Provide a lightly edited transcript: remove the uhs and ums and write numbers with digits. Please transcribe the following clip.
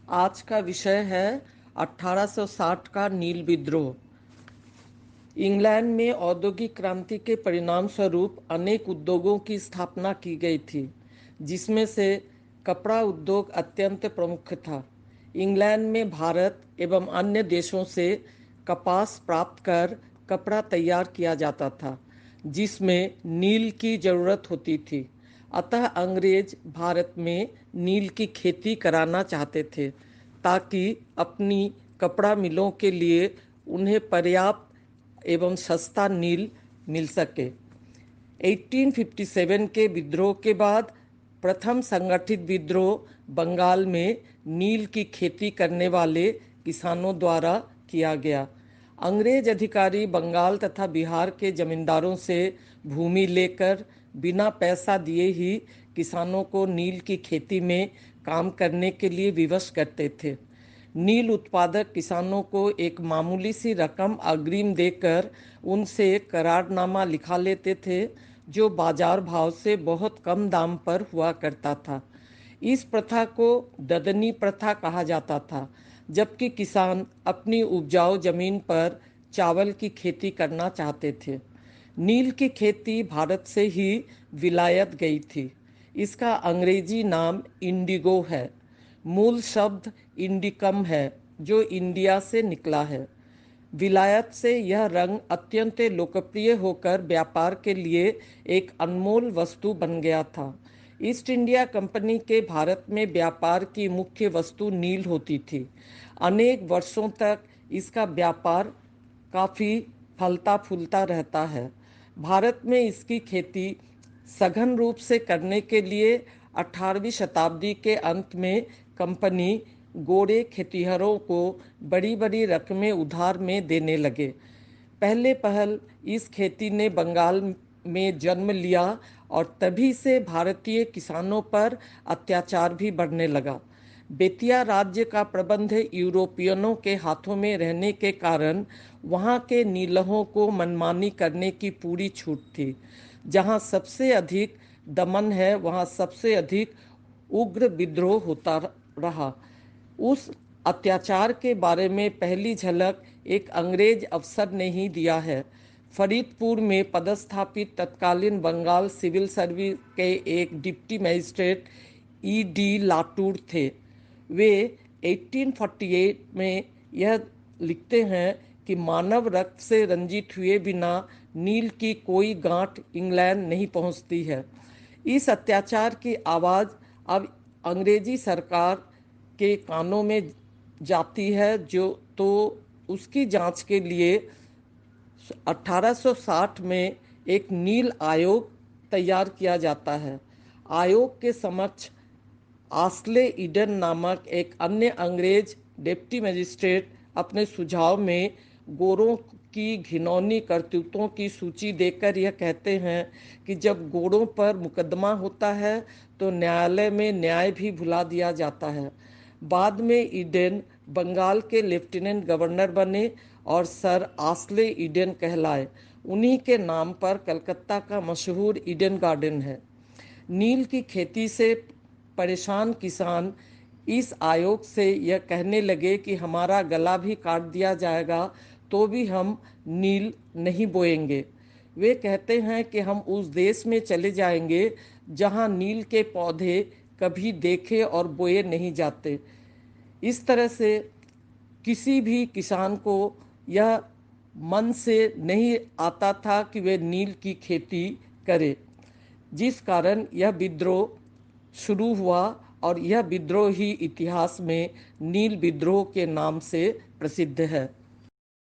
आज का विषय है 1860 का नील विद्रोह। इंग्लैंड में औद्योगिक क्रांति के परिणाम स्वरूप अनेक उद्योगों की स्थापना की गई थी, जिसमें से कपड़ा उद्योग अत्यंत प्रमुख था। इंग्लैंड में भारत एवं अन्य देशों से कपास प्राप्त कर कपड़ा तैयार किया जाता था, जिसमें नील की जरूरत होती थी। अतः अंग्रेज भारत में नील की खेती कराना चाहते थे, ताकि अपनी कपड़ा मिलों के लिए उन्हें पर्याप्त एवं सस्ता नील मिल सके। 1857 के विद्रोह के बाद प्रथम संगठित विद्रोह बंगाल में नील की खेती करने वाले किसानों द्वारा किया गया। अंग्रेज अधिकारी बंगाल तथा बिहार के जमींदारों से भूमि लेकर बिना पैसा दिए ही किसानों को नील की खेती में काम करने के लिए विवश करते थे। नील उत्पादक किसानों को एक मामूली सी रकम अग्रिम देकर उनसे करारनामा लिखा लेते थे, जो बाजार भाव से बहुत कम दाम पर हुआ करता था। इस प्रथा को ददनी प्रथा कहा जाता था, जबकि किसान अपनी उपजाऊ जमीन पर चावल की खेती करना चाहते थे। नील की खेती भारत से ही विलायत गई थी। इसका अंग्रेजी नाम इंडिगो है। मूल शब्द इंडिकम है, जो इंडिया से निकला है। विलायत से यह रंग अत्यंत लोकप्रिय होकर व्यापार के लिए एक अनमोल वस्तु बन गया था। ईस्ट इंडिया कंपनी के भारत में व्यापार की मुख्य वस्तु नील होती थी। अनेक वर्षों तक इसका व्यापार काफ़ी फलता फूलता रहता है। भारत में इसकी खेती सघन रूप से करने के लिए 18वीं शताब्दी के अंत में कंपनी गोरे खेतिहरों को बड़ी बड़ी रकमें उधार में देने लगे। पहले पहल इस खेती ने बंगाल में जन्म लिया और तभी से भारतीय किसानों पर अत्याचार भी बढ़ने लगा। बेतिया राज्य का प्रबंध यूरोपियनों के हाथों में रहने के कारण वहाँ के नीलहों को मनमानी करने की पूरी छूट थी। जहाँ सबसे अधिक दमन है, वहाँ सबसे अधिक उग्र विद्रोह होता रहा। उस अत्याचार के बारे में पहली झलक एक अंग्रेज अफसर ने ही दिया है। फरीदपुर में पदस्थापित तत्कालीन बंगाल सिविल सर्विस के एक डिप्टी मजिस्ट्रेट ईडी लाटूर थे। वे 1848 में यह लिखते हैं कि मानव रक्त से रंजित हुए बिना नील की कोई गांठ इंग्लैंड नहीं पहुंचती है। इस अत्याचार की आवाज़ अब अंग्रेजी सरकार के कानों में जाती है, जो तो उसकी जांच के लिए 1860 में एक नील आयोग तैयार किया जाता है। आयोग के समक्ष आस्ले ईडन नामक एक अन्य अंग्रेज डिप्टी मजिस्ट्रेट अपने सुझाव में गोरों की घिनौनी करतूतों की सूची देकर यह कहते हैं कि जब गोरों पर मुकदमा होता है तो न्यायालय में न्याय भी भुला दिया जाता है। बाद में ईडन बंगाल के लेफ्टिनेंट गवर्नर बने और सर आस्ले ईडन कहलाए। उन्हीं के नाम पर कलकत्ता का मशहूर ईडन गार्डन है। नील की खेती से परेशान किसान इस आयोग से यह कहने लगे कि हमारा गला भी काट दिया जाएगा तो भी हम नील नहीं बोएंगे। वे कहते हैं कि हम उस देश में चले जाएंगे जहां नील के पौधे कभी देखे और बोए नहीं जाते। इस तरह से किसी भी किसान को यह मन से नहीं आता था कि वे नील की खेती करे, जिस कारण यह विद्रोह शुरू हुआ और यह विद्रोह ही इतिहास में नील विद्रोह के नाम से प्रसिद्ध है।